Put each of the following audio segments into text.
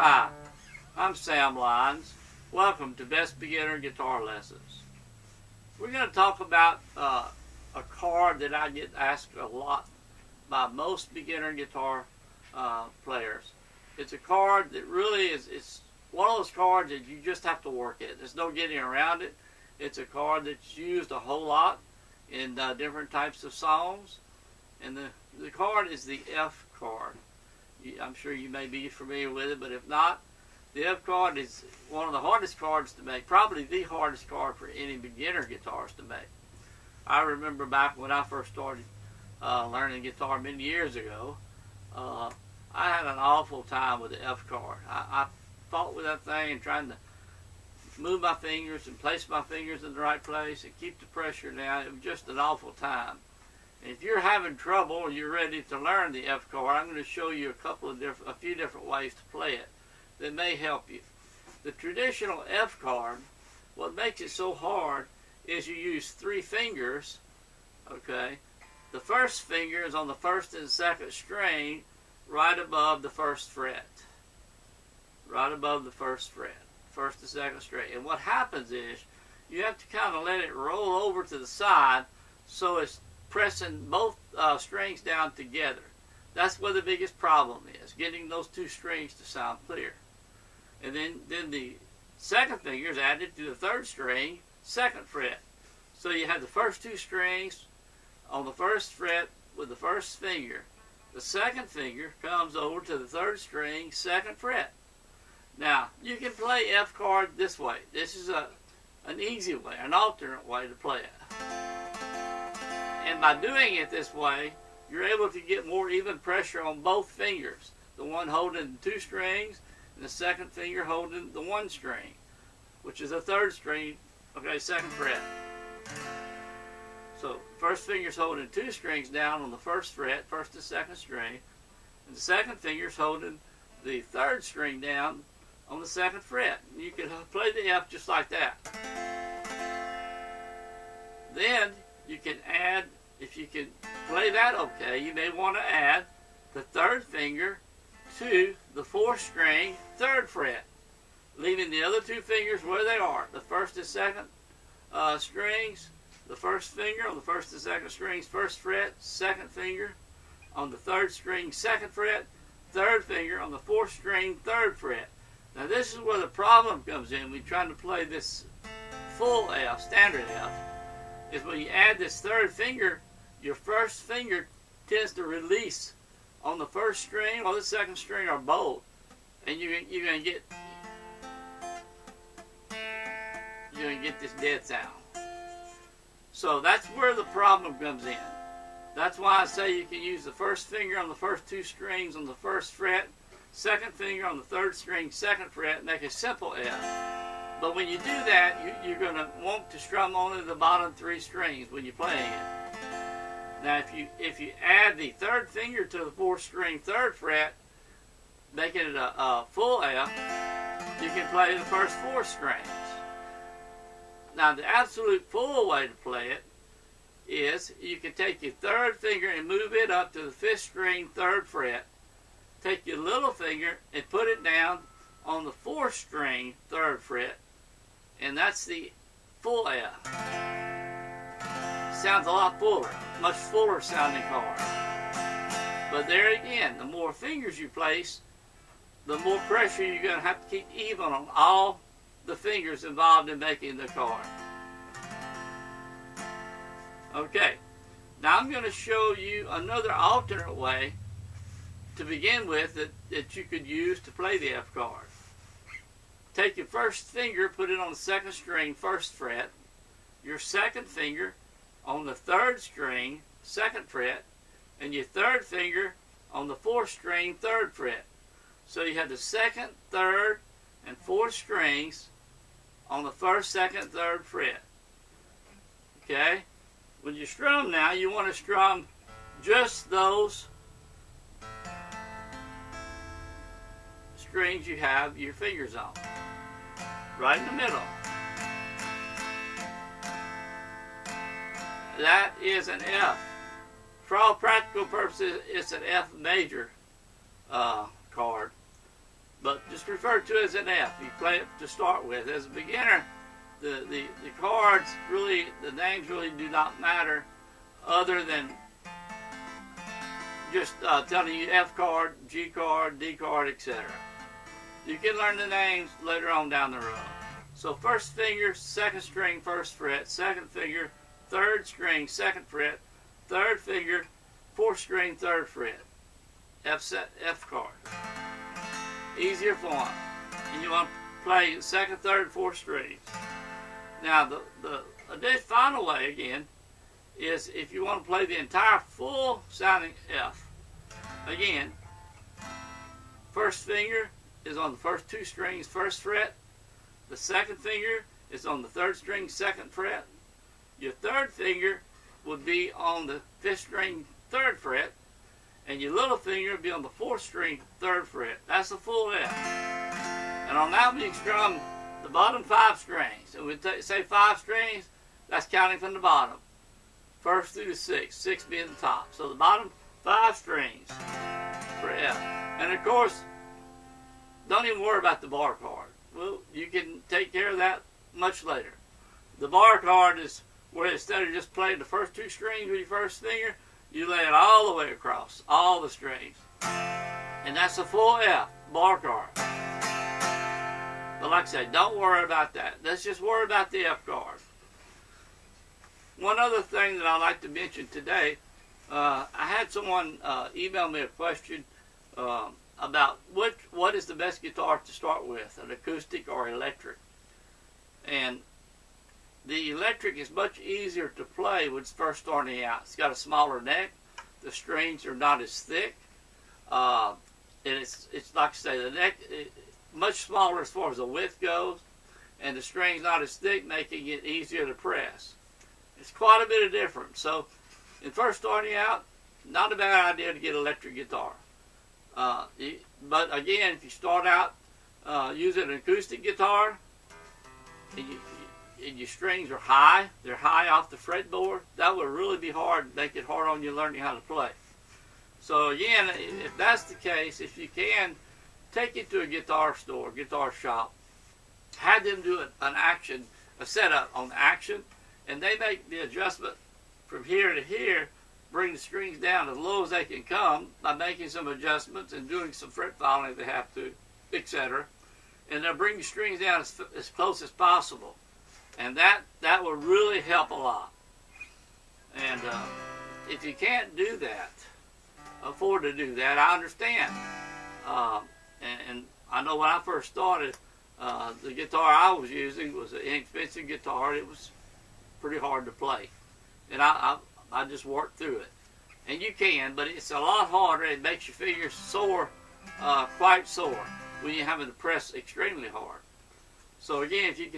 Hi, I'm Sam Lyons. Welcome to Best Beginner Guitar Lessons. We're going to talk about a chord that I get asked a lot by most beginner guitar players. It's a chord that really it's one of those chords that you just have to work at. There's no getting around it. It's a chord that's used a whole lot in different types of songs. And the chord is the F chord. I'm sure you may be familiar with it, but if not, the F chord is one of the hardest chords to make, probably the hardest chord for any beginner guitars to make. I remember back when I first started learning guitar many years ago, I had an awful time with the F chord. I fought with that thing and trying to move my fingers and place my fingers in the right place and keep the pressure down. It was just an awful time. And if you're having trouble or you're ready to learn the F chord, I'm going to show you a few different ways to play it that may help you. The traditional F chord, what makes it so hard is you use 3 fingers, okay? The first finger is on the first and second string right above the first fret. Right above the first fret, first and second string. And what happens is you have to kind of let it roll over to the side so it's pressing both strings down together. That's where the biggest problem is, getting those 2 strings to sound clear. And then the second finger is added to the third string, second fret. So you have the first 2 strings on the first fret with the first finger. The second finger comes over to the third string, second fret. Now, you can play F chord this way. This is an easy way, an alternate way to play it. And by doing it this way, you're able to get more even pressure on both fingers. The one holding the 2 strings and the second finger holding the 1 string, which is the third string, okay, second fret. So first finger's holding 2 strings down on the first fret, first and second string, and the second finger's holding the third string down on the second fret. You can play the F just like that. Then you can add, if you can play that okay, you may want to add the third finger to the 4th string, 3rd fret, leaving the other 2 fingers where they are. The first and second strings, the first finger on the first and second strings, 1st fret, second finger on the 3rd string, 2nd fret, 3rd finger on the 4th string, 3rd fret. Now this is where the problem comes in when you're trying to play this full F, standard F, is when you add this 3rd finger, your first finger tends to release on the 1st string or the 2nd string or both, and you're going to get this dead sound. So that's where the problem comes in. That's why I say you can use the first finger on the first 2 strings on the 1st fret, second finger on the 3rd string, 2nd fret, make a simple F. But when you do that, you're going to want to strum only the bottom 3 strings when you're playing it. Now, if you add the 3rd finger to the 4th string, 3rd fret, making it a full F, you can play the first 4 strings. Now, the absolute full way to play it is you can take your 3rd finger and move it up to the 5th string, 3rd fret. Take your little finger and put it down on the 4th string, 3rd fret, and that's the full F. Sounds a lot fuller, much fuller sounding chord. But there again, the more fingers you place, the more pressure you're going to have to keep even on all the fingers involved in making the chord. Okay, now I'm going to show you another alternate way to begin with that you could use to play the F chord. Take your first finger, put it on the 2nd string, 1st fret, your second finger on the 3rd string, 2nd fret, and your 3rd finger on the 4th string, 3rd fret. So you have the 2nd, 3rd, and 4th strings on the 1st, 2nd, 3rd fret. Okay? When you strum now, you want to strum just those strings you have your fingers on. Right in the middle. That is an F. For all practical purposes, it's an F major chord. but just refer to it as an F. You play it to start with. As a beginner, the chords really, the names really do not matter, other than just telling you F chord, G chord, D chord, etc. You can learn the names later on down the road. So first finger, second string, first fret, second finger, third string, second fret, third finger, fourth string, third fret. F chord. Easier form. And you want to play second, third, fourth strings. Now the final way again is if you want to play the entire full sounding F. Again, first finger is on the first two strings, first fret. The second finger is on the third string, second fret. Your third finger would be on the fifth string, third fret. And your little finger would be on the fourth string, third fret. That's the full F. And on that one you strum the bottom 5 strings. And we say 5 strings, that's counting from the bottom. First through the 6th, 6 being the top. So the bottom 5 strings for F. And of course, don't even worry about the bar chord. Well, you can take care of that much later. The bar chord is where instead of just playing the first 2 strings with your first finger, you lay it all the way across, all the strings. And that's a full F, bar chord. But like I say, don't worry about that. Let's just worry about the F chord. One other thing that I'd like to mention today, I had someone email me a question about what is the best guitar to start with, an acoustic or electric. And the electric is much easier to play when it's first starting out. It's got a smaller neck. The strings are not as thick. And it's like I say, the neck is much smaller as far as the width goes. And the string's not as thick, making it easier to press. It's quite a bit of difference. So, in first starting out, not a bad idea to get an electric guitar. But again, if you start out using an acoustic guitar, and your strings are high, they're high off the fretboard, that would really be hard, make it hard on you learning how to play. So again, if that's the case, if you can, take it to a guitar store, guitar shop, have them do a setup on action, and they make the adjustment from here to here, bring the strings down as low as they can come by making some adjustments and doing some fret filing if they have to, etc. And they'll bring the strings down as close as possible. And that will really help a lot. And if you can't do that, afford to do that, I understand. And I know when I first started, the guitar I was using was an inexpensive guitar. It was pretty hard to play. And I just worked through it. And you can, but it's a lot harder. It makes your fingers sore, quite sore, when you're having to press extremely hard. So again, if you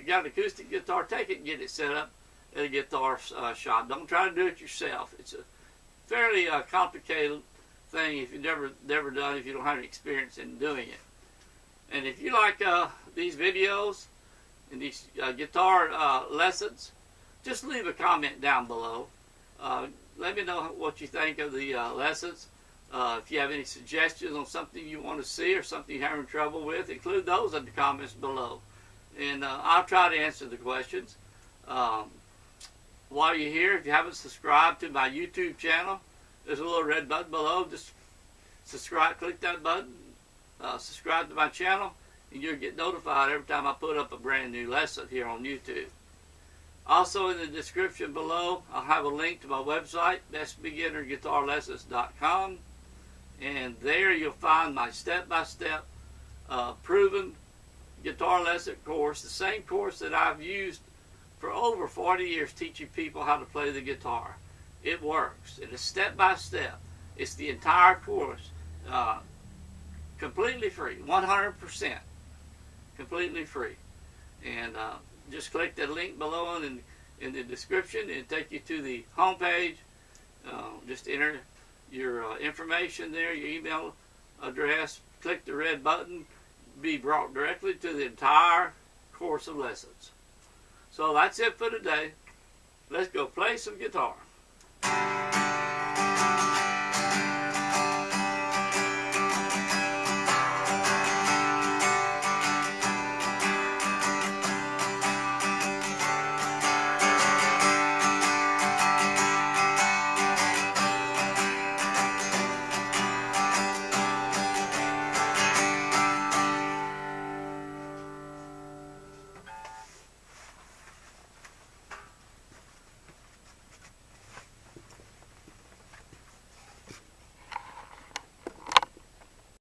got an acoustic guitar, take it and get it set up at a guitar shop. Don't try to do it yourself. It's a fairly complicated thing if you've never done it, if you don't have any experience in doing it. And if you like these videos and these guitar lessons, just leave a comment down below. Let me know what you think of the lessons. If you have any suggestions on something you want to see or something you're having trouble with, include those in the comments below. And I'll try to answer the questions. While you're here, if you haven't subscribed to my YouTube channel, there's a little red button below. Just subscribe, click that button, subscribe to my channel, and you'll get notified every time I put up a brand new lesson here on YouTube. Also in the description below, I'll have a link to my website, bestbeginnerguitarlessons.com. And there you'll find my step-by-step proven guitar lesson course, the same course that I've used for over 40 years teaching people how to play the guitar. It works. It is step-by-step. It's the entire course, completely free, 100%, completely free. And just click that link below in the description and it'll take you to the home page. Just enter your information there, your email address, click the red button, be brought directly to the entire course of lessons. So that's it for today. Let's go play some guitar.